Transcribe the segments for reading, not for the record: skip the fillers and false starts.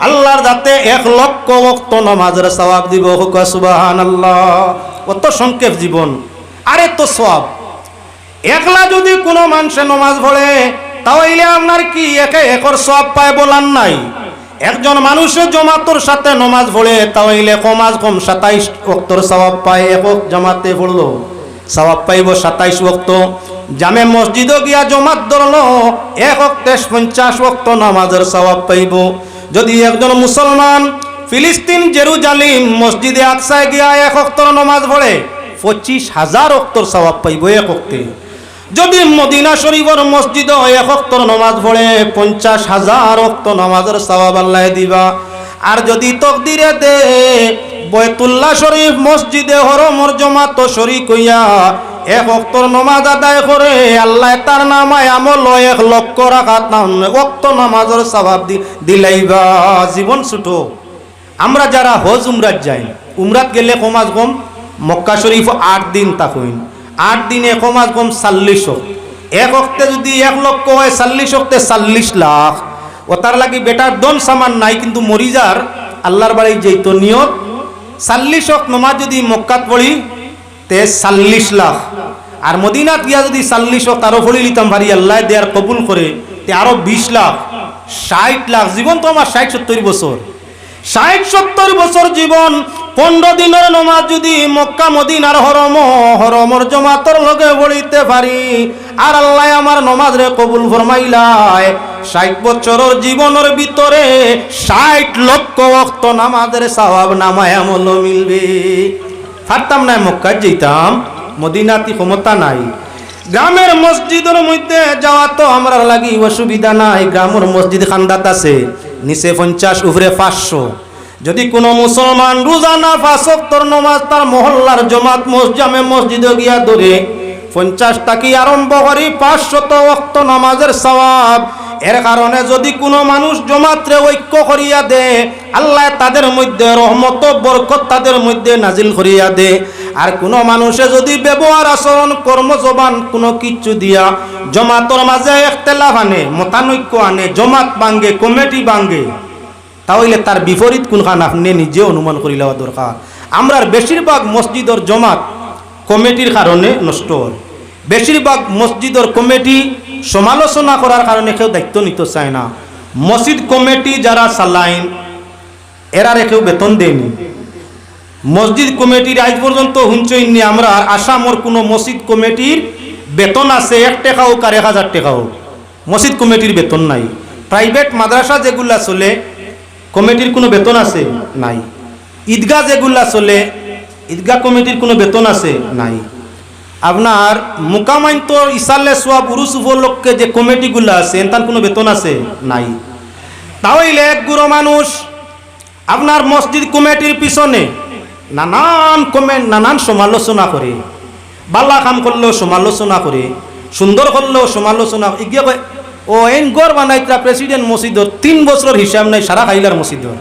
আল্লাহর যাতে 1 লক্ষ ওয়াক্ত নামাজের সওয়াব দিব। সুবহানাল্লাহ। কত সংক্ষেপ জীবন, আরে তো সওয়াব। একলা যদি কোনো মানুষে নামাজ পড়ে তাহলে আপনার কি একে একর সওয়াব পায় বলার নাই। একজন মানুষের জমাতর সাথে নামাজ পড়ে তাহলে কমাজ কম 27 ওয়াক্তর সওয়াব পায়। একক জামাতে পড়লো সওয়াব পাইব 27 ওয়াক্ত। জামে মসজিদে গিয়া জমাত ধরলো 1 ওয়াক্তে 50 ওয়াক্ত নামাজের সওয়াব পাইব। যদি একজন মুসলমান ফিলিস্তিন জেরুজালিম মসজিদে আকসায় গিয়া 1 ওয়াক্তর নামাজ পড়ে 25,000 ওয়াক্তর সওয়াব পাইব 1 ওয়াক্তে। যদি মদিনা শরীফের মসজিদে 1 ওয়াক্তর নামাজ পড়ে 50,000 ওয়াক্ত নামাজের সওয়াব আল্লাহ দিবা। আর যদি তকদিরে দে বয়তুল্লাহ শরীফ মসজিদে হরমর জমাত শরীক হইয়া 1 ওয়াক্তর নামাজ আদায় করে আল্লাহ তার নামায় আমল 1 লক্ষ রাকাত ওয়াক্ত নামাজের সওয়াব দিলাইবা। জীবন ছোট। আমরা যারা হজ উমরাত যাই, উমরাত গেলে কমাজ কম মক্কা শরীফ 8 দিন থাকুন। 8 দিনে কমাজ কম 40 ওয়াক্ত। 1 ওয়াক্তে যদি 1 লক্ষ হয় 40 ওয়াক্তে 40 লাখ। ও তার লাগি বেটার দন সামান নাই, কিন্তু মরিজার আল্লাহর বাড়ি যেত নিয়ত 40 ওয়াক্ত নামাজ যদি মক্কাত পড়ি তে 40 লাখ। আর মদিনাত গিয়া যদি 40 ওয়াক্ত আরো পড়ি লিতাম পারি আল্লাহ দেয়ার কবুল করে তে আরো 20 লাখ 60 লাখ। জীবন তো আমার 60-70 বছর। 60-70 বছর জীবন 15 দিনের নামাজ যদি মক্কা মদিনার হরমর জমাতর লগে পড়িতে পারি আর আল্লাহ আমার নামাজ রে কবুল ফরমাইলায় 60 বছরের জীবনের ভিতরে 60 লক্ষ ওয়াক্ত নামাজের সওয়াব নামায় আমল মিলবে। পারতাম না মক্কায় যেতাম, মদিনাতি ক্ষমতা নাই। গ্রামের মসজিদের মধ্যে যাওয়া তো আমরা লাগি অসুবিধা নাই। গ্রামের মসজিদ খান্দাত আছে, নিচে 50 উপরে 500। যদি কোনো মুসলমান রোজানা 5 ওয়াক্তর নামাজ তার মহল্লার জমাত জামে মসজিদে গিয়া ধরে 50 টাকি আরম্ভ করি 500 ওয়াক্ত নামাজের সওয়াব। এর কারণে যদি কোনো মানুষ জমাতরে ঐক্য করিয়া দে আল্লাহ তাদের মধ্যে রহমত বরকত তাদের মধ্যে নাজিল করিয়া দে। আর কোনো মানুষে যদি ব্যবহার আচরণ কর্মজবান কোনো কিচ্ছু দিয়া জমাতর মাঝে ইখতিলাফ আনে, মতানৈক্য আনে, জমাত ভাঙ্গে, কমিটি ভাঙ্গে, তাহলে তার বিপরীত কোনখান আপনি নিজে অনুমান করি লওয়া দরকার। আমরার বেশিরভাগ মসজিদের জমাত কমিটির কারণে নষ্ট হয়। বেশিরভাগ মসজিদের কমিটি সমালোচনা করার কারণে কেউ দায়িত্ব নিতে চায় না। মসজিদ কমিটি যারা চালাইন এরা কেউ বেতন দেয়নি। মসজিদ কমিটির আজ পর্যন্ত হুঁচইনি আমরা আসামর কোনো মসজিদ কমিটির বেতন আছে 1 টাকা হোক আর 1000 টাকা হোক, মসজিদ কমিটির বেতন নাই। প্রাইভেট মাদ্রাসা যেগুলা চলে কমিটির কোনো বেতন আছে নাই। ঈদগাহ যেগুলা চলে ঈদগাহ কমিটির কোনো বেতন আছে নাই। আপনার মুকামাইন্ত ইসালে সোয়াব উরুস উপলক্ষে যে কমিটিগুলো আছে তার কোনো বেতন আছে নাই। তাহলে এক গুরু মানুষ আপনার মসজিদ কমিটির পিছনে নানান সমালোচনা করে, বালা কাম করলেও সমালোচনা করে, সুন্দর করলেও সমালোচনা। ও এন গড় বানাইতা প্রেসিডেন্ট মসজিদর 3 বছরের হিসাব নাই সারা খাইলার মসজিদর।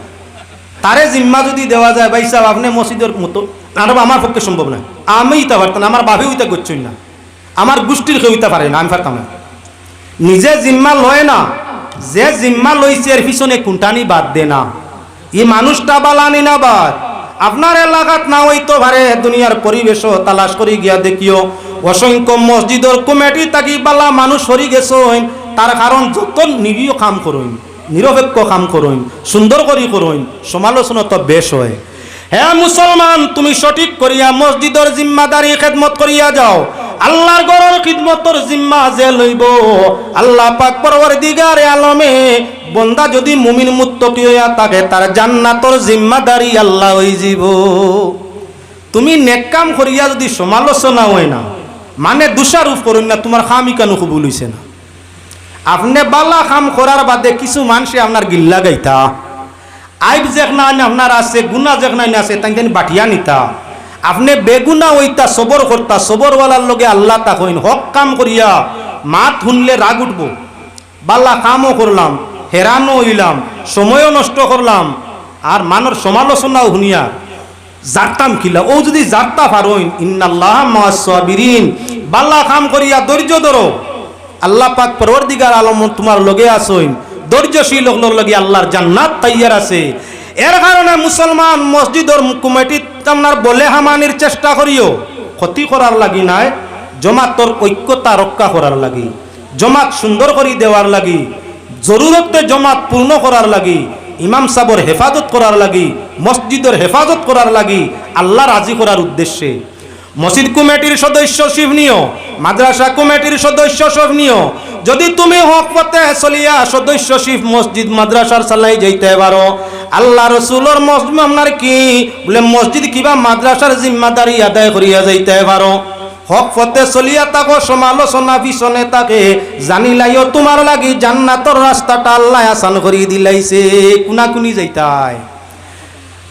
তারে জিম্মা যদি দেওয়া যায় ভাই সাহেব আপনি মসজিদের মতো, আর আমার পক্ষে সম্ভব না। আমি ইতা পারতাম না, আমার বাপেও ইতা করছেন না, আমার গোষ্ঠীর কেউ ইতা পারে না, আমি পারতাম না। নিজে জিম্মা লয় না, যে জিম্মা লইছে এর পিছনে কুন্টানি বাদ দে না। এই মানুষটা বালানি না বাদ আপনার এলাকাত না হইতো পারে। দুনিয়ার পরিবেশও তালাশ করি গিয়া দেখিও অসংখ্য মসজিদের কমিটি তাকি বালা মানুষ হরি গেছেন। তার কারণ যত নিরীহ কাম করুন, নিরপেক্ষ কাম করুন, সুন্দর করি করুন, সমালোচনা তো বেশ হয়। হে মুসলমান, তুমি সঠিক করিয়া মসজিদের জিম্মাদারি খেদমত করিয়া যাও। আল্লাহর ঘরের খিদমতর জিম্মা যে লইব আল্লাহ পাক পরওয়ারদিগার আলমে বন্দা যদি মুমিন মুত্তাকি হইয়া থাকে তার জান্নাতর জিম্মাদারি আল্লাহ হই যাব। তুমি নেক কাম করিয়া যদি সমালোচনা হয় না মানে দোষারোপ করুন না, তোমার খামি কেন কবুল হইছে না। আপনি বালা কাম করার বাদে কিছু মানুষে আপনার গিল্লা গাইতা, আইব যেখানে আপনার আছে গুণা যেখানে আছে তাই বাটিয়া নিতা। আপনি বেগুনা হইতা সবর করতা, সবরওয়ালার লগে আল্লাহ তা কইন হক কাম করিয়া মাত শুনলে রাগ উঠব। বালা কামও করলাম, হেরানো হইলাম, সময়ও নষ্ট করলাম, আর মানর সমালোচনাও শুনিয়া জারতাম কিলা। ও যদি জারতা পারইন ইন্নাল্লাহ মা'আস সাবিরিন, বালা কাম করিয়া ধৈর্য ধরো, আল্লাহ পাক পরওয়ারদিগার আলম তোমার লগে আসইন। ধৈর্যশীল হলোর লাগি আল্লাহর জান্নাত তৈয়ার আছে। এর কারণে মুসলমান মসজিদর কমিটি আপনার বলে হামানির চেষ্টা করিও, ক্ষতি করার লাগি নাই, জমাতর ঐক্যতা রক্ষা করার লাগি, জমাত সুন্দর করে দেওয়ার লাগি, জরুরতে জমাত পূর্ণ করার লাগি, ইমাম সাহেবের হেফাজত করার লাগি, মসজিদের হেফাজত করার লাগি, আল্লাহ রাজি করার উদ্দেশ্যে মসজিদ কমিটির সদস্য শিব নিও, মাদ্রাসা কমিটির সদস্য সব নিও। যদি তুমি হক পথে চলিয়া সদস্য শিব মসজিদ মাদ্রাসার চালাই যাইতে পারো, আল্লাহ রসুলোর মসজিদ আপনার কি বলে মসজিদ কিবা মাদ্রাসার জিম্মাদারি আদায় করিয়া যাইতে পারো। হক পথে চলিয়া তাকো, সমালোচনা পিছনে তাকে জানিলাইও তোমার লাগি জান্নাতর রাস্তাটা আল্লাহ আসান করিয়ে দিলাইছে। কুনাকুনি যাইতাই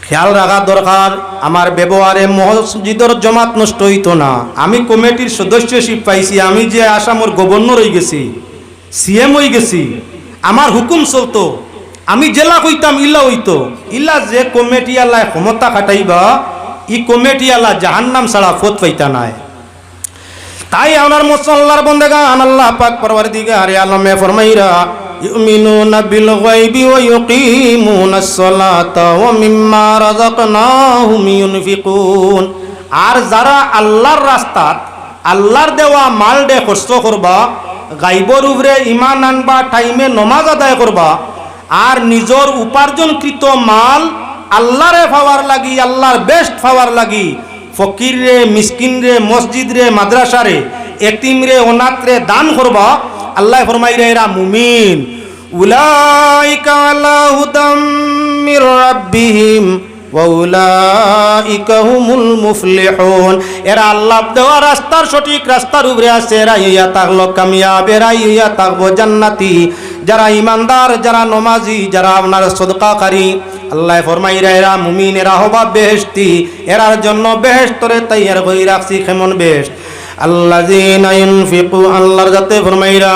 খেয়াল রাখা দরকার। আমার ব্যবহারে মসজিদের জমাত নষ্ট হইতো না। আমি কমিটির সদস্যশিপ পাইছি, আমি যে আসামের গভর্নর হয়ে গেছি, সিএম হয়ে গেছি, আমার হুকুম চলতো, আমি জেলা হইতাম ইল্লা হইতো। ইল্লা যে কমিটি আল্লাহ ক্ষমতা খাটাইবা, ই কমিটি আল্লাহ জাহান্নাম ছাড়া ফত পাইতা নাই। তাই আমার মুসল্লার বন্দেগান আল্লাহ পাক পরওয়ারদিগার আলমে ফরমাইরা ইউমিনুনা বিল গায়বি ওয়া ইউকিমুনাস সালাতা ওয়া মিম্মা রাযাকনাহুম ইউনফিকুন। আর যারা আল্লাহর রাস্তাত আল্লাহর দেওয়া মাল দে খরচ করবা, গায়বর উপরে ঈমান আনবা, টাইমে নমাজ আদায় করবা, আর নিজর উপার্জনকৃত মাল আল্লাহরে পাওয়ার লাগি, আল্লাহর বেস্ট পাওয়ার লাগি ফকির রে, মিসকিন রে, মসজিদ রে, মাদ্রাসা রে, এতিম রে, অনাথ রে দান করবা, আল্লাহ ফরমাই রে এরা মুমিন। উলাইকা আলা হুদাম মির রাব্বিহিম ওয়া উলাইকা হুমুল মুফলিহুন। এরা আল্লাহ দেওয়া রাস্তার সঠিক রাস্তার উপরে আছে, এরা ইয়া তাকলো কামিয়াব, এরা ইয়া তাকবো জান্নাতি। যারা ইমানদার, যারা নমাজি, যারা আপনার সদকাকারী, আল্লাহ ফরমাইরা এরা মুমিন, এরা হবা বেহেশতি, এরার জন্য বেহেশতরে তৈয়ার করে রাখছি। কেমন বেহেশত? আল্লাযীনা ইউনফিকু, আল্লাহর যাতে ফরমাইরা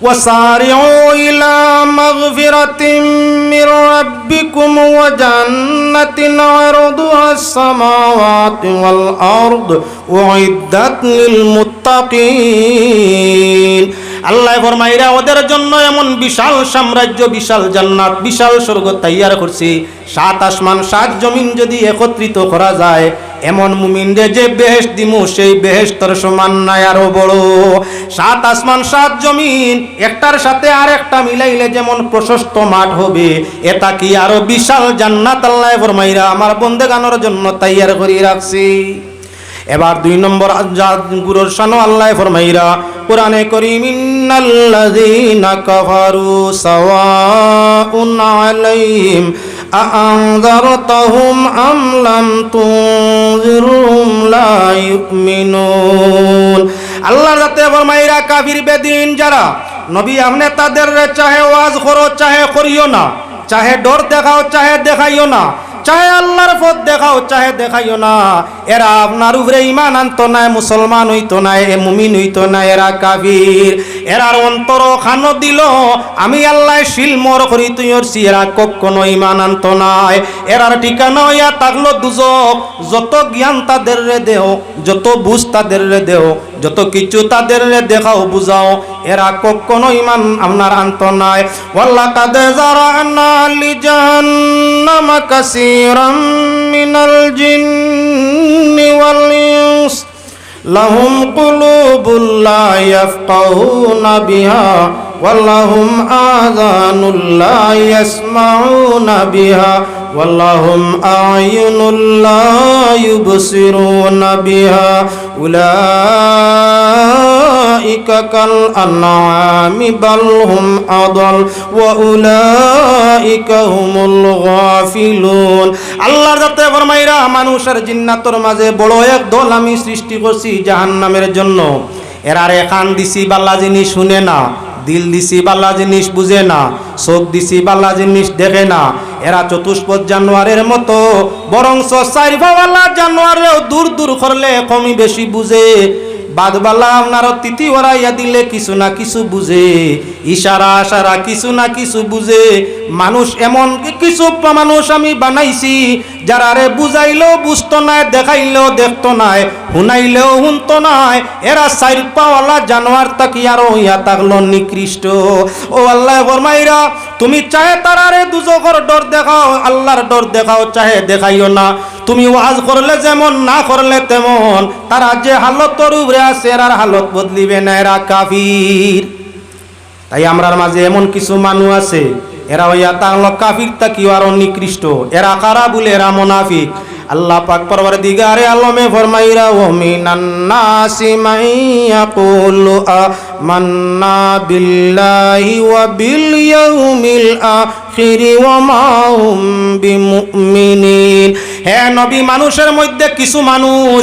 ওয়াসারিউ ইলা মাগফিরাতিম মির রাব্বিকুম ওয়া জান্নাতিন আরদুহাস সামাওয়াতু ওয়াল আরদ উইদ্দাত লিল মুত্তাকিন। আল্লাহ ফরমাইরা ওদের জন্য এমন বিশাল সাম্রাজ্য, বিশাল জান্নাত, বিশাল স্বর্গ তৈয়ার করছি। 7 আসমান 7 জমিন যদি একত্রিত করা যায়, এমন মুমিনদের যে বেহেশত দিমু, সেই বেহেশতর সমান নাই, আরো বড়। 7 আসমান 7 জমিন একটার সাথে আর একটা মিলাইলে যেমন প্রশস্ত মাঠ হবে, এটা কি আরো বিশাল জান্নাত আল্লাহ ফরমাইরা আমার বন্দেগানোর জন্য তৈয়ার করে রাখছি। এবার 2 নম্বর গুরুর শান আল্লাহ ফরমাইরা কোরআনে কারীম ইন্নাল্লাযীনা কাফারু সাওয়াউন আলাইহিম আআনযারতাহুম আম লাম তুনযিরহুম লা ইউমিনুন। আল্লাহ যাতে ফরমাইরা কাফির বেদিন যারা, নবী আপনি তাদের চাহে ওয়াজ করো, চাহে করিও না, চাহে ডর দেখাও, চাহে দেখাইও না, চাহে আল্লাহর পথ দেখাও, চাহে দেখাইও না, এরা আপনার উপরে ঈমান আনতো না, মুসলমান হইতো না, মুমিন হইতো না, এরা কাফির। এরার অন্তর খানো দিল আমি আল্লাহ শিলমর করি তুই ওরছি, এরা কখনো ঈমান আনতো না। এরার ঠিকানা হইয়া থাকলো দুজক। যত জ্ঞান তাদের রে দেও, যত বুঝ তাদের রে দেও, যত কিছু তাদের রে দেখাও বুঝাও, এরা কখনো ঈমান আপনার আনতো না। ওয়ালাকাদ যারানা লিজান্নামা কাসীরাম মিনাল জিন্নি ওয়াল ইনস লাহুম কুলুবুল লা ইয়াফকাহুনা বিহা ওয়ালাহুম আযানুল লা ইয়াসমাউনা বিহা ওয়ালাহুম আ'য়ুনুল লা ইউবসিরুনা বিহা উলাইকা কাল আনআমি বাল হুম আদাল ওয়া উলাইকা হুমুল গাফিলুন। আল্লাহর যাতে ফরমাইরা মানুষের জিন্নাতের মাঝে বড় এক দল আমি সৃষ্টি করছি জাহান্নামের জন্য। এরারে কান দিছি বালা জিনিস শুনে না, দিল দিছি বালা জিনিস বুঝে না, চোখ দিছি বালা জিনিস দেখে না। এরা চতুষ্পদ জানোয়ারের মতো, বরং 4 পাওয়ালা জানোয়ারেও দূর দূর করলে কমই বেশি বুঝে। বাদবালা আপনার তিথি ওরাইয়া দিলে কিছু না কিছু বুঝে, ইশারা আশারা কিছু না কিছু বুঝে। মানুষ এমন কিছু মানুষ আমি বানাইছি যারা রে বুঝাইলেও বুঝতো না, দেখাইলেও দেখতো নাই, শুনাইলেও শুনতো নাই। এরা চার পাওয়ালা জানোয়ার তাকি আরো ইয়া থাকলো নিকৃষ্ট। ও আল্লাহ ফরমাইরা তুমি চাহে তারারে দুজখর ডর দেখাও, আল্লাহর ডর দেখাও, চাহে দেখাইও না। তুমি ওয়াজ করলে যেমন, না করলে তেমন। তারা যে হালতর উপরে আছে এরার হালত বদলিবে না, এরা কাফির। তাই আমরার মাঝে এমন কিছু মানুষ আছে এরা হইয়া তাহলে কাফির তাকিও আরো নিকৃষ্ট। এরা কারা বলে? এরা মুনাফিক। আল্লাহ পাক পরওয়ারদিগারে আলমে ফরমাইরা ওয়া মিনান নাসি মান ইয়াকুলু আমান্না বিল্লাহি ওয়া বিল ইয়াউমিল আখির ওয়া মা হুম বিমুমিনিন। হে নবী, মানুষের মধ্যে কিছু মানুষ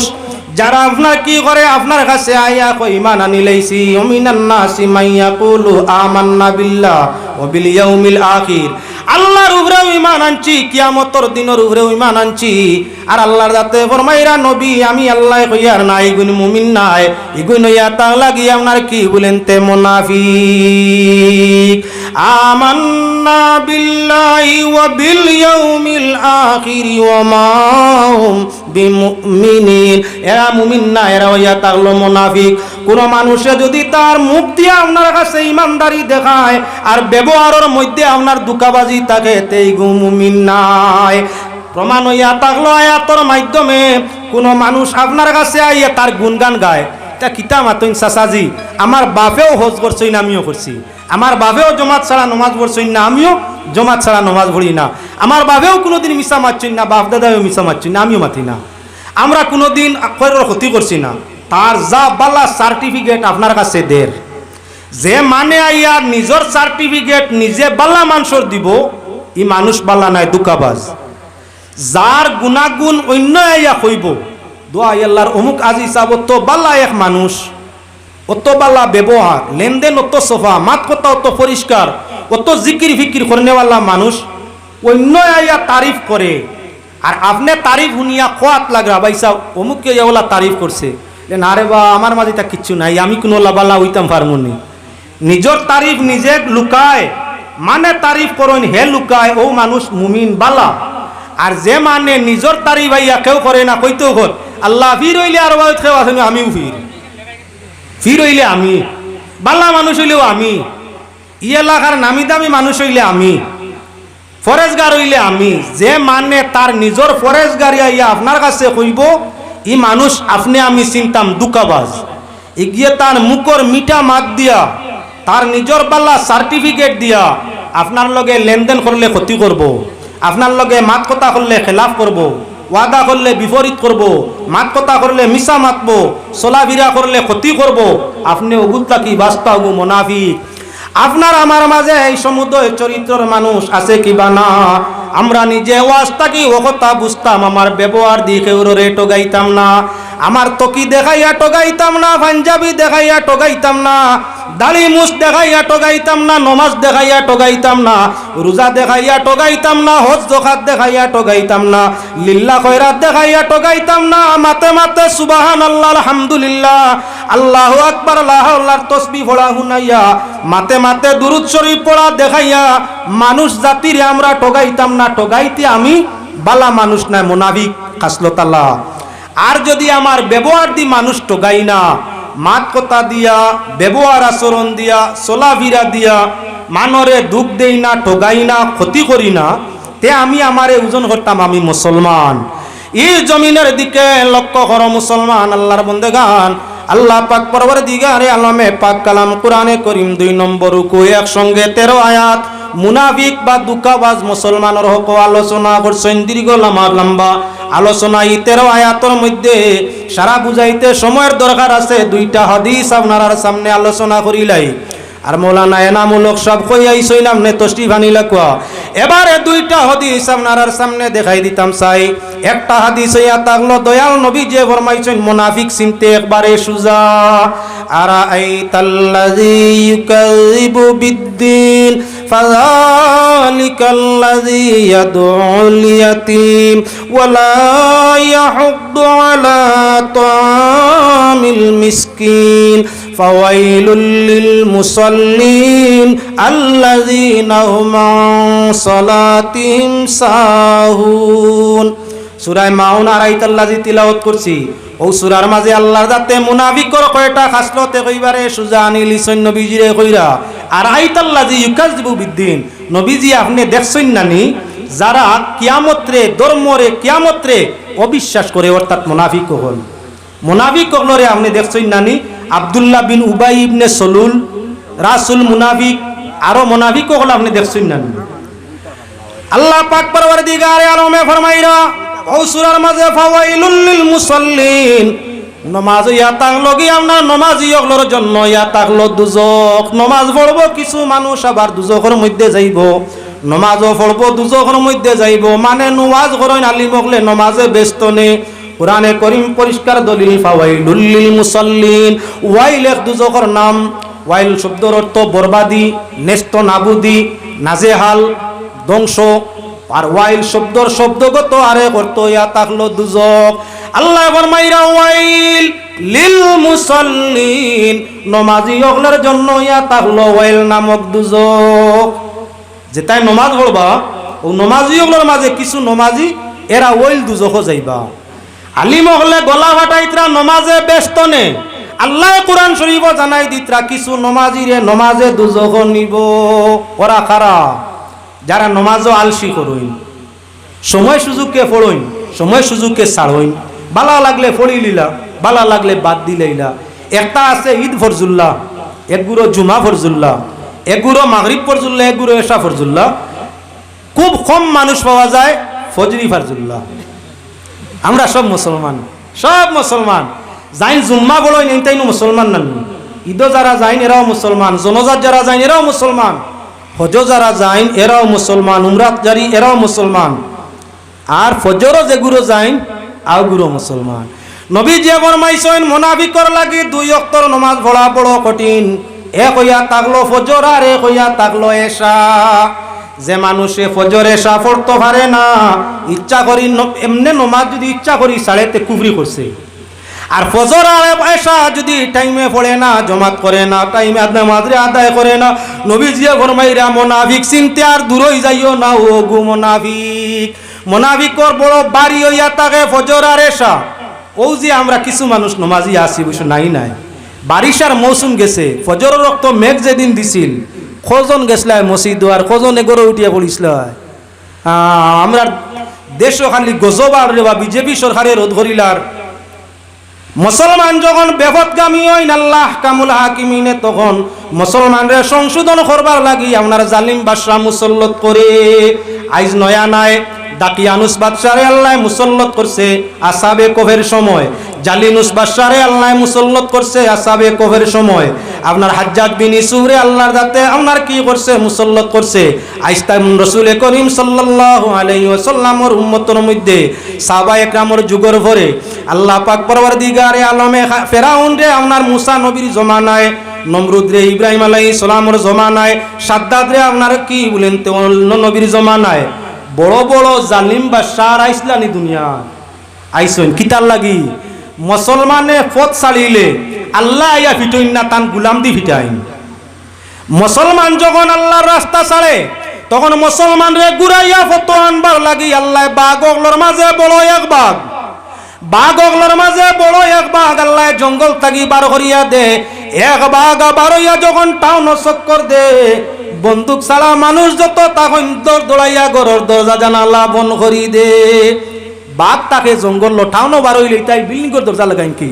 যারা আপনার কি করে, আপনার কাছে আইয়া কই ঈমান আনিলাইছি। ওয়া মিনান নাসি মান ইয়াকুলু আমান্না বিল্লাহি ওয়া বিল ইয়াউমিল আখির। আল্লাহর উপরেও ঈমান আনছি, কিয়ামতের দিনের উপরেও ঈমান আনছি। আর আল্লাহর যাতে ফরমাইরা নবী আমি আল্লাহ কইয়ার না, এগুন মুমিন নাই, এগুন ইয়া তা লাগি আপনার কি বলেন তে মুনাফিক। আমান্না বিল্লাহি ওয়া বিল ইয়াউমিল আখির ওয়া মা হুম বিমুমিনিন। এরা মুমিন না, এরা ইয়া তাগলো মুনাফিক। কোন মানুষে যদি তার মুখ দিয়ে আপনার কাছে ইমানদারি দেখায় আর ব্যবহারের মধ্যে আপনার দুকাবাজি থাকে, তেই মুমিন নাই। প্রমাণ হইয়া থাকলো আয়াতের মাধ্যমে। কোন মানুষ আপনার কাছে আইয়া তার গুণগান গায়, তা কিতা মাতইন চাচাজি, আমার বাপেও হজ করছই না, আমিও করছি। আমার বাপেও জমাত ছাড়া নমাজ পড়ছই না, আমিও জমাত ছাড়া নমাজ পড়ি না। আমার বাপেও কোনোদিন মিশা মারছই না, বাপ দাদাও মিশা মারছই না, আমিও মাতি না। আমরা কোনোদিন আখেরের ক্ষতি করছি না। তার যা বালা সার্টিফিকেট আপনার কাছে দের, যে মানে আইয়া নিজের সার্টিফিকেট নিজে বালা মানুষের দিব, ই মানুষ বালা নাই, দুকাবাজ। যার গুণাগুণ অন্য আইয়া কইব, দোয়া আল্লাহর অমুক আজি চাব, তো বালা এক মানুষ, অত বালা ব্যবহার, লেনদেন অত সোফা, মাত কথা অত পরিষ্কার, অত জিকির ফিকির করেনেওয়ালা মানুষ অন্য আইয়া তারিফ করে। আর আপনি তারিফ শুনিয়া খোয়াত লাগা বাইসা অমুককে ওলা তারিফ করছে, না রে বা আমার মাঝে তা কিচ্ছু নাই, আমি কোনো বালা হইতাম পারমনি। নিজের তারিফ নিজে লুকায়, মানে তারিফ করেন হে লুকায়, ও মানুষ মুমিন বালা। আর যে মানে নিজের তারিফ আইয়া কেউ করে না, কইতেও ঘর আল্লাহ ফির হইলে আর কেউ আসেনি, আমিও ফির হইলে আমি বালা মানুষ হইলেও আমি, ই এলাকার নামি দামি মানুষ হইলে আমি, ফরেজগার হইলে আমি। যে মানে তার নিজের ফরেজগারি আইয়া আপনার কাছে কইব, ই মানুষ আপনি আমি চিন্তাম দুকাবাজ। এগিয়ে তার মুখর মিঠা মাত দিয়া, তার নিজের বালা সার্টিফিকেট দিয়া আপনার লগে লেনদেন করলে ক্ষতি করব, আপনার লগে মাত কথা করলে খেলাফ করব, ওয়াদা করলে বিপরীত করব, মাত কথা করলে মিশা মাতবো, চলাফিরা করলে ক্ষতি করব। আপনি অগুত্তা কি বাস্তব মুনাফিক। আপনার আমার মাঝে এই সমুদয় চরিত্রের মানুষ আছে কিবা না? আমরা নিজে ওয়াজটা কি ও কথা বুঝতাম, আমার ব্যবহার দিয়ে কেউ রেটো গাইতাম না, আমার তকি দেখাইয়া টোগাইতাম না, পাঞ্জাবি দেখাইয়া টোগাইতাম না, দাড়ি মুছ দেখাইয়া টোগাইতাম না, নমাজ দেখাইয়া টোগাইতাম না, রোজা দেখাইয়া টোগাইতাম না, হজ জকাত দেখাইয়া টোগাইতাম না, লিল্লাহ খয়রাত দেখাইয়া টোগাইতাম না। মাতে মাতে সুবহানাল্লাহ, আলহামদুলিল্লাহ, আল্লাহু আকবার, আল্লাহর তাসবিহ পড়া শুনাইয়া, মাতে মাতে দুরূদ শরীফ পড়া দেখাইয়া মানুষ জাতিরে আমরা টোগাইতাম না। টোগাইতে আমি বালা মানুষ না, মুনাফিক খাসলতাল্লাহ। আর যদি আমার ব্যবহার দি মানুষ টোগাই না, মাত কথা দিয়া, ব্যবহার আচরণ দিয়া, চলাফিরা দিয়া মানরে দুঃখ দেই না, টোগাই না, ক্ষতি করি না, তে আমি আমারে ওজন করতাম আমি মুসলমান। এই জমিনের দিকে লক্ষ্য করো মুসলমান, আল্লাহর বন্দেগান। আল্লাহ পাক পরওয়ারদিগারে আলমে পাক কালাম কোরআনে করিম 2 নম্বর রুকু একসঙ্গে 13 আয়াত মুনাফিক বা দুকাবাজ মুসলমানের হক আলোচনা করছেন। দীর্ঘ লম্বা আলোচনা এই 13 আয়াতের মধ্যে সারা বুঝাইতে সময়ের দরকার আছে। 2টা হাদিস আপনার সামনে আলোচনা করিলাই। আর মৌলানা এনামূলক সব কই আইসই নামনে তষ্টি ভানিলা কোয়া। এবারে 2টা হাদিস আপনার সামনে দেখাই দিতাম চাই। একটা হাদিস ইয়া তাগলো দয়াল নবী যে ফরমাইছেন মুনাফিক চিনতে একবারে সুজা। আরা আইতাল্লাযী ইউকাযিবু বিদ্দিন ফাযালিকাল্লাযী ইয়াদউল ইয়াতীম ওয়া লা ইয়াহুদ্দু আলা তাআমিল মিসকিন ফাওয়াইলুল লিল মুসাল্লিন আল্লাযীনা হুম আন সালাতিহিম সাহুন। সূরা মাউন আরাইতাল্লাযী তিলাওয়াত করছি। ও সূরার মাঝে আল্লাহর যাতে মুনাফিকর কয়টা খাসলতে কইবারে সুজা আনি লিসন নবীজিরে কইরা আরাইতাল্লাযী ইউকাযযিবু বিদ্দিন। নবীজি আপনি দেখছেন নানি যারা কিয়ামতরে ধর্মরে কিয়ামতরে অবিশ্বাস করে, অর্থাৎ মুনাফিক হল। মুনাফিক হলরে আপনি দেখছেন নানি আব্দুল্লাহ বিন উবাই ইবনে সলুল রাসূল মুনাফিক, আরো মুনাফিক হল আপনি দেখছেন নানি। আল্লাহ পাক পরওয়ারদিগারে আলমে ফরমাইরা ও সূরার মাঝে ফাওয়াইলুল লিল মুসাল্লিন, নমাজ ইয়া তাকলো কি আপনার নমাজি হলর জন্য ইয়া তাকলো দুজক। নমাজ পড়বো কিছু মানুষ আবার দুজকের মধ্যে যাইব, নমাজও পড়বো দুজকের মধ্যে যাইব। মানে নমাজ করেন আলিম হলে নমাজে ব্যস্ত নে। কোরআনে করিম পরিষ্কার দলিল ফাওয়াইলুল লিল মুসাল্লিন। ওয়াইল এক দুজকের নাম। ওয়াইল শব্দের অর্থ বরবাদি, নেস্ত নাবুদি, নাজেহাল, ধ্বংস। আর ওয়াইল শব্দর শব্দগত আরেক অর্থ ইয়া তাকলো দুজক। আল্লাহ ফরমাইরা ওয়াইল লিল মুসাল্লিন, নমাজি হলের জন্য ইয়া তাকলো ওয়াইল নামক দুজক। যেটাই নমাজ পড়বা ও নমাজি হলের মাঝে কিছু নমাজি এরা ওয়াইল দুজক যাইবা। আলিম হলে গলা ফাটাইতরা নমাজে ব্যস্ত নে। আল্লাহ কোরআন শরীফ জানাই দিতরা কিছু নমাজিরে নমাজে দুজক নিব। ওরা খারা যারা নমাজও আলসি করইন, সময় সুযোগকে পড়ইন, সময় সুযোগকে ছাড়ইন। বালা লাগলে পড়ি লিলা, বালা লাগলে বাদ দিলাইলা। একটা আছে ঈদ ফরজুল্লাহ, একগুলো জুমা ফরজুল্লাহ, একগুলো মাগরিব ফরজুল্লাহ, একগুলো এশা ফরজুল্লাহ। খুব কম মানুষ পাওয়া যায় ফজরি ফরজুল্লাহ। আমরা সব মুসলমান, সব মুসলমান। যাইন জুম্মা বড়ই নেই তাই মুসলমান নানি। ঈদও যারা যাইন এরাও মুসলমান, জনজাত যারা যাইন এরাও মুসলমান, হজ যারা যাইন এরাও মুসলমান, উমরাত জারি এরাও মুসলমান। আর ফজরও যেগুলো যাইন আওগুলো মুসলমান। নবী যে ফরমাইছেন মুনাফিকর লাগি দুই ওয়াক্তর নামাজ পড়া বড় কঠিন। এক হইয়া তাকলো ফজর আর এক হইয়া তাকলো এশা। যে মানুষে ফজর এশা পড়তে পারে না, ইচ্ছা করি এমনি নমাজ যদি ইচ্ছা করি সাড়েতে কুফরি করছে। আর ফজর আর এশা যদি টাইমে পড়ে না, জমাত করে না, টাইমে নামাজে আদায় করে না, নবীজি ফরমাইরা মুনাফিক চিনতে আর দূরই যাইও না ও গো মুনাফিক। মুনাফিকর বড় বাড়ি হইয়া থাকে ফজর আর এশা। ও যে আমরা কিছু মানুষ নমাজি আসি বসে নাই নাই, বারিশার মৌসুম গেছে, ফজরের রক্ত মেঘ যেদিন দিছিল কজন গেছিল মসজিদ আর কজন এগোরে উঠিয়া পড়িছিল। আমরা দেশও খালি গজবার রে বা বিজেপি সরকারের রোধ করিলার। মুসলমান যখন বেপথগামী হইন আল্লাহ কামুল হাকিমিনে, তখন মুসলমানরে সংশোধন করবার লাগি আপনার জালিম বাদশা মুসল্লত করে। আইজ নয়া নাই দাকিয়ানুস বাদশারে আল্লাহ মুসল্লত করছে আসাবে কফের সময়। জালিনুস বাদশারে আল্লাহ মুসল্লত করছে আসাবে কফের সময়। আপনার হাজ্জাজ বিন ইউসুফরে আল্লাহর যাতে আপনার কি করছে মুসল্লত করছে। আইস্তাম রাসূল করিম সাল্লাল্লাহু আলাইহি ওয়াসাল্লামের উম্মতের মধ্যে সাহাবায়ে কেরামের যুগের পরে আল্লাহ পাক পরওয়ারদিগারে আলমে ফেরাউন রে আপনার মুসা নবীর জমানায়, নমরুদ রে ইব্রাহিম আলাইহিস সালামের জমানায়, সাদ্দাদ রে আপনার কি বলেন তো নবীর জমানায় বড় বড় জালিম বাদশা আইসলানি দুনিয়া আইসন কিতার লাগি। মুসলমানে পথ ছাড়িলে আল্লাহ আইয়া ফিটইন না, তান গুলাম দি ফিটাইন। মুসলমান যখন আল্লাহর রাস্তা ছাড়ে তখন মুসলমান রে ঘুরাইয়া ফতো আনবার লাগি আল্লাহ বাঘ অগলোর মাঝে বড় এক বাঘ, বাঘ অগলোর মাঝে বড় এক বাঘ আল্লাহ জঙ্গল থাকি বার করিয়া দে। এক বাঘ বারইয়া যখন টাউন চক্কর দে, বন্দুক ছাড়া মানুষ যত তখন দৌড় দৌড়াইয়া ঘরের দরজা জানালা বন্ধ করি দে। বাঘ তাকে জঙ্গল টাউনও বার হইলে তাই বিল্ডিং করে দরজা লাগাইন কি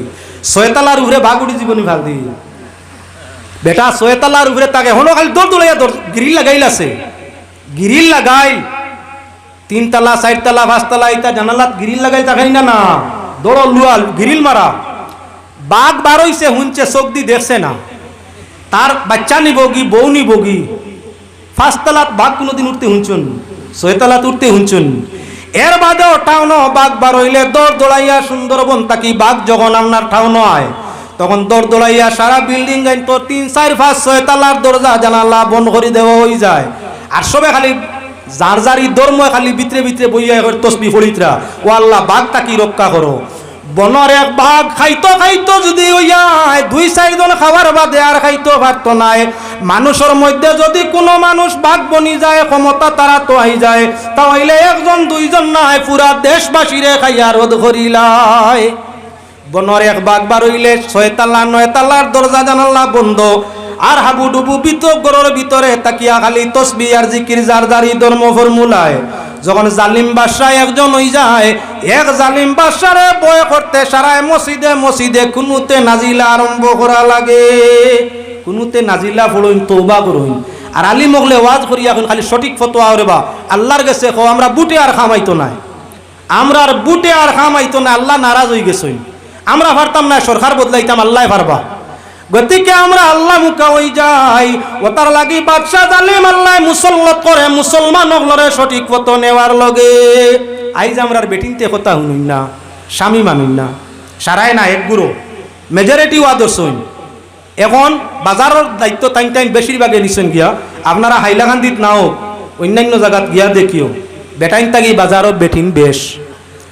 ছয়তলার উপরে বাঘ উঠি জীবনী ভাল দি বেটা। ছয়তলার উপরে তাকে হলো খালি দৌড় দৌড়াইয়া গিরিল লাগাইল আছে, গিরিল লাগাই 3 তলা 4 তলা 5 তলা ইটা জানালাত গিরিল লাগাই তাকাই না না দৌড় লুয়াল গিরিল মারা। বাঘ বার হইছে শুনছে, চোখ দি দেখছে না, তার বাচ্চা নিবগি বউ নিবগি। 5 তলাত বাঘ কোনোদিন উঠতে শুনছুন, 6 তলাত উঠতে শুনছুন। এর বাদেও টাউন বাঘ বার হইলে দৌড় দৌড়াইয়া সুন্দরবন তাকি বাঘ যখন আপনার টাউন হয় তখন দৌড় দৌড়াইয়া সারা বিল্ডিং গাইন তো 3 4 5 6 তলার দরজা জানালা বন্ধ করে দেওয়া হয়ে যায়। আর সবে খালি যার যারই ধর্ম খালি ভিতরে ভিতরে বইয়া তসবি ফড়িতরা ও আল্লাহ বাঘ তাকি রক্ষা করো। বনর এক ভাগ খাইতো খাইতো যদি ওইয়ায় 2-4 জন খাবার বাদে আর খাইতো পারতো নাই। মানুষের মধ্যে যদি কোনো মানুষ ভাগ বনি যায়, ক্ষমতা তারা তো আই যায়, তাহলে 1-2 নাই পুরা দেশবাসীরে খাইয়া রোধ করিলাই। বনর এক ভাগ বার হইলে 6 তালা 9 তালার দরজা জানালা বন্ধ, আর হাবুডুবু গরর ভিতরে তাকিয়া খালি তসবিহ আর জিকির যার যারি ধর্ম ফর্মুলায়। যখন জালিম বাদশাহ একজন হই যায়, এক জালিম বাদশারে বয় করতে সারায় মসজিদে মসজিদে কুনুতে নাজিলা আরম্ভ করা লাগে। কুনুতে নাজিলা পড়ুন, তওবা করুন। আর আলিম মগলে ওয়াজ করি এখন খালি সঠিক ফতোয়া রে বা আল্লাহর কাছে কো আমরা বুটে আর খামাইতো না, আমরা আর বুটে আর খামাইতো না, আল্লাহ নারাজ হয়ে গেছে। আমরা পারতাম না, সরকার বদলাইতাম, আল্লাহ পারবা। গতিকে আমরা আল্লাহ মুখা হয়ে যাই, ও তার লাগি বাদশাহ জালিম আল্লাহ মুসল্লত করে মুসলমান হলরে সঠিক পথ নেওয়ার লগে। আইজ আমরা বেটিনতে কথা শুনুন না, স্বামী মানুন না, সারাই না এক গুরু মেজরিটি আদর্শ। এখন বাজারের দায়িত্ব টাইম টাইম বেশিরভাগে নিছেন গিয়া, আপনারা হাইলাকান্দিত নাও অন্যান্য জায়গাত গিয়া দেখিও বেটাইন তাগি বাজারত বেঠিন বেশ।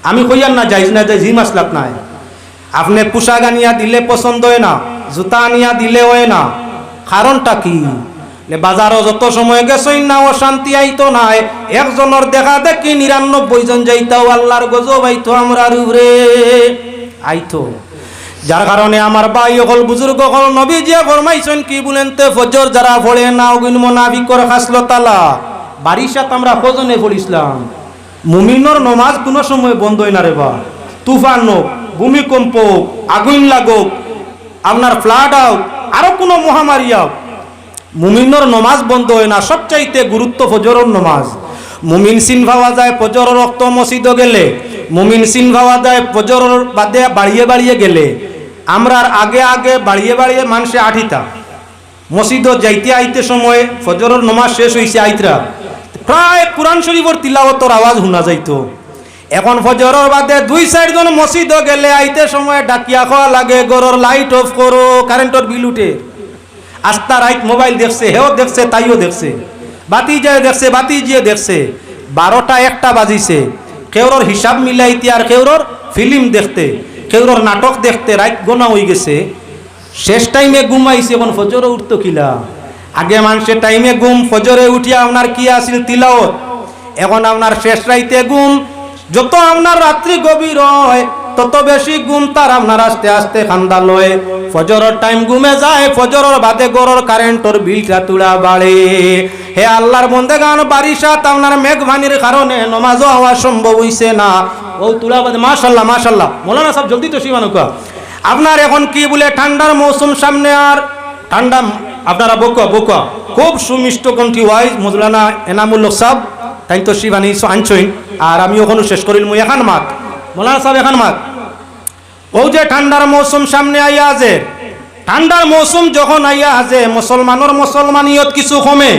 আমি কইয়ার না যাইজ না যে জি মাসলাত নাই, আপনি পোশাক আনিয়া দিলে পছন্দ হয় না, জুতা আনিয়া দিলে হয় না। কারণটা কি? বাজারও যত সময় গেছই না অশান্তি আইতো নাই, একজনের দেখা দেখি 99 জন যাইতাও আল্লাহর গজব আইতো আমরার উপরে আইতো। যার কারণে আমার ভাই হল বুজুর্গ হল নবী জিয়া ফরমাইছেন কি বলেন তে ফজর যারা পড়ে না ওগুন মুনাফিকর খাসলো তালা। বারিশাত আমরা ফজনে পড়িছিলাম, মুমিনর নমাজ কোনো সময় বন্ধ হয় না রে বা। তুফান হোক, ভূমিকম্প হোক, আগুন লাগুক, আপনার ফ্লাড হোক, আরো কোনো মহামারী হোক, মুমিনর নমাজ বন্ধ হয় না। সবচাইতে গুরুত্ব ফজরের নমাজ। মুমিন সিন ভাবা যায় ফজরের রক্ত মসজিদ গেলে, মুমিন সিন ভাবা যায় ফজরের বাদে বাড়িয়ে বাড়িয়ে গেলে। আমরা আগে আগে বাড়িয়ে বাড়িয়ে মানুষে আঠিতা মসজিদ যাইতে আইতে সময় ফজরের নমাজ শেষ হয়েছে আইতরা প্রায় কোরআন শরীফের তিলাওয়াতের আওয়াজ শোনা যাইতো। এখন ফজরের বাদে 2-4 জন মসজিদ গেলে আইতে সময় ডাকিয়া খাওয়া লাগে, গরর লাইট অফ করো, কারেন্টর বিল উঠে। আস্তা রাইট মোবাইল দেখছে, হেও দেখছে, তাইও দেখছে, বাতি যে দেখছে, বাতি যে দেখছে। 12টা-1টা বাজিছে, কেউরর হিসাব মিলাইতে আর কেউরর ফিল্ম দেখতে, কেউরর নাটক দেখতে রাইট গোনা হয়ে গেছে। শেষ টাইমে ঘুমাইছে, এখন ফজরে উঠতো কিলা। আগে মানুষের টাইমে ঘুম, ফজরে উঠিয়া আপনার কি আসিল তিলাওয়াত। এখন আপনার শেষ রাইতে ঘুম, যত আপনার রাত্রি গভীর হয় তত বেশি ঘুম তার আপনার আস্তে আস্তে খান্দা লয়। ফজরের টাইম ঘুমে যায়, ফজরের বাদে গরর কারেন্টর বিলটা তুলা বাড়ে। হে আল্লাহর বন্দেগান, বারিশাত আপনার মেঘবানির কারণে নমাজও হওয়া সম্ভব হইছে না। ও তুলা বাদে মাশাল্লাহ মাশাল্লাহ মৌলানা সাহেব জলদি তো শিবানুকা। আপনার এখন কি বলে ঠান্ডার মৌসুম সামনে, আর ঠান্ডা আপনারা বোকা খুব সুমিষ্ট কণ্ঠী ওয়াইজ মৌলানা এনামুল সাহেব তাই তো শিবানী আনছইন। আর আমি ওখানে শেষ করিল মুই এখান মাত মৌলানা সাহেব এখান মাত। ও যে ঠান্ডার মৌসুম সামনে আইয়া আছে, ঠান্ডার মৌসুম যখন আইয়া আছে মুসলমানের মুসলমানিয়ত কিছু কমে।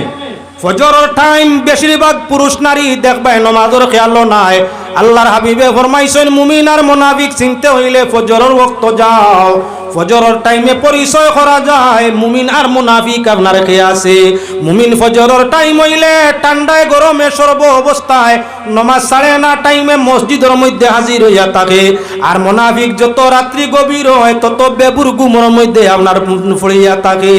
ফজরের টাইম বেশিরভাগ পুরুষ নারী দেখবাই নমাজের খেয়াল নাই। আল্লাহর হাবিবে ফরমাইছেন মুমিন আর মুনাফিক চিনতে হইলে ফজরের ওয়াক্ত যাও। ফজরের টাইমে পরিচয় করা যায় মুমিন আর মুনাফিক আপনার কে আছে। মুমিন ফজরের টাইম হইলে ঠান্ডায় গরমে সর্ব অবস্থায় নমাজ ছাড়ে না, টাইমে মসজিদের মধ্যে হাজির হইয়া থাকে। আর মুনাফিক যত রাত্রি গভীর হয় তত বেবুর গুমর মধ্যে আপনার পড়িয়া থাকে।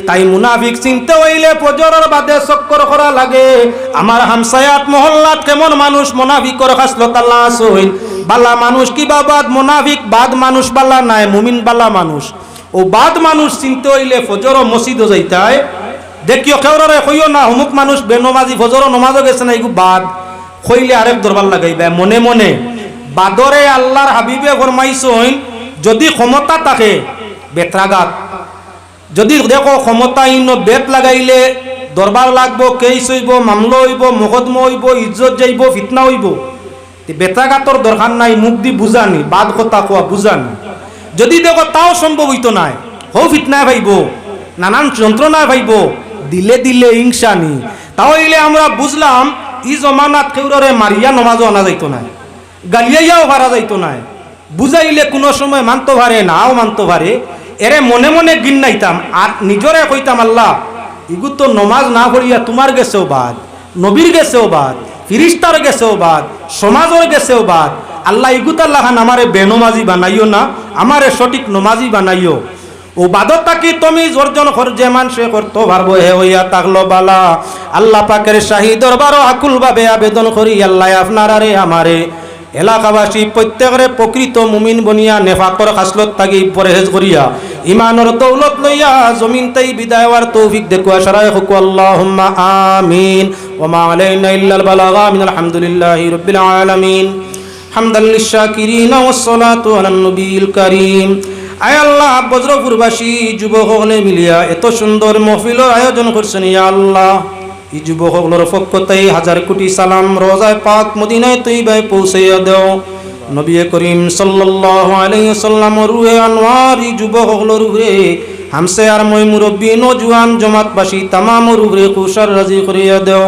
তাই মুনাফিক চিনতে হইলে ফজরের বাদে চক্কর করা লাগে। আমার হামসায়াত মহল্লাত কেমন মানুষ মুনাফিকর খাসলত আল্লাহ আসইন। বালা মানুষ কি বাদ মুনাফিক বাদ মানুষ বালা নাই, মুমিন বালা মানুষ। ও বাদ মানুষ চিনতে হইলে ফজর মসজিদও যাইতে হয়। দেখিও কেউরে কইও না অমুক মানুষ বেনমাজি ফজর নমাজও গেছে না, এগুলো বাদ কইলে আরেক দরবার লাগাইবে মনে মনে। বাদরে আল্লাহর হাবিবে ফরমাইছেন যদি ক্ষমতা থাকে বেত্রাঘাত, যদি দেখো ক্ষমতাহীন বেত লাগাইলে দরবার লাগবো, কেস হইব, মামলা হইব, মকদমা হইব, ইজ্জত যাইব, ফিতনা হইব। বেত্রাঘাতর দরকার নাই, মুখ দি বুঝানি, বাদ কথা কোয়া বুঝানি। যদি দেখো তাও সম্ভব হইতো নাই, হো ফিতনায় ভাইব, নানান যন্ত্রণায় ভাইব, দিলে দিলে হিংসানি। তাহলে আমরা বুঝলাম ই জমানাত কেউরে মারিয়া নমাজও আনা যাইতো নাই, গালিয়াইয়াও ভাড়া যাইতো নাই। বুঝাইলে কোনো সময় মানতো ভারে, নাও মানতো ভারে। এরে মনে মনে গিন নাইতাম আর নিজরে কইতাম আল্লাহ ইগু তো নমাজ না পড়িয়া তোমার গেছেও বাদ, নবীর গেছেও বাদ, ফিরিস্তার গেছেও বাদ, সমাজের গেছেও বাদ, আল্লাহ ইগুতাল্লাহান আমারে বেনমাজি বানাইও না, আমারে সঠিক নমাজি বানাইও। ও বাদতা কি তুমি জর্জন কর যে মানুষে করতে পারবো হে হইয়া থাকলো বালা। আল্লাহ পাকের শাহী দরবারও আকুলভাবে আবেদন করি আল্লাহ আপনার আরে আমারে এলাকাবাসী প্রত্যেকরে প্রকৃত মুমিন বনিয়া নেফাকর খাসলত থাকি পরহেজ করিয়া ইমানের দৌলত লইয়া জমিন তাই বিদায় হওয়ার তৌফিক দেখুয়া সারায় হুকু আল্লাহুম্মা আমিন। ওয়া মা আলাইনা ইল্লাল বালাগা মিনাল হামদুলিল্লাহি রাব্বিল আলামিন হামদাল লিশাকিরিন ওয়াস সালাতু আলান নবিয়িল কারীম। আয় আল্লাহ, বজ্রপুরবাসী যুবকসকলে মিলিয়া এত সুন্দর মাহফিলের আয়োজন করছেন ইয়া আল্লাহ। এই যুবকসকলের পক্ষতেই হাজার কোটি সালাম রোজায় পাক মদিনায় তৈবায় পৌঁছাইয়া দেও। নবী করিম সাল্লাল্লাহু আলাইহি ওয়াসাল্লামের রূহে আনোয়ার এই যুবকসকলের রূহে হামসে আর মই মুরব্বী নওজোয়ান জমাতবাসী তামামের রূহে কুশার রাজি করিয়া দেও।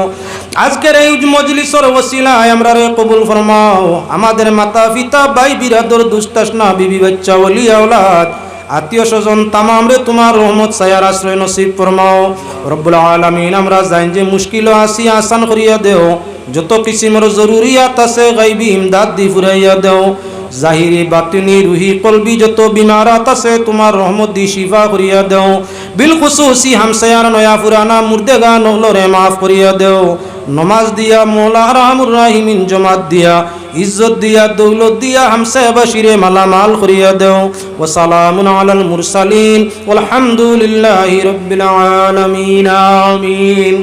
আজকের এই মজলিসের ওসিলায় আমরা কবুল ফরমাও। আমাদের মাতা পিতা ভাই বিরাদর দুস্তাসনা বিবি বাচ্চা ওলি আওলাদ আত্মীয় স্বজন তামাম রে তোমার রহমত ছায়ার আশ্রয় নসিব ফরমাও রব্বুল আলামিন। আমরা জানি যে মুশকিল আসি আসান করিয়া দেও, যত কিসিমের জরুরিয়াত আছে গাইবি ইমদাদ দি ফুরাইয়া দেও। জাহিরি বাতিনি রুহি কলবি যত বিমারাত আছে তোমার রহমত দি শিফা করিয়া দেও। বিল খুসুসি হামসায়ার নয়া পুরানা মুর্দেগা নহলরে মাফ করিয়া দেও। নমাজ দিয়া মৌলা রাহমুর রাহিমিন জমাত দিয়া ইজ্জত দিয়া দৌলত দিয়া হামসা বাশিরে মালামাল করিয়া দেও। ওয়া সালামুন আলাল মুরসালিন ওয়াল হামদুলিল্লাহি রাব্বিল আলামিন। আমিন।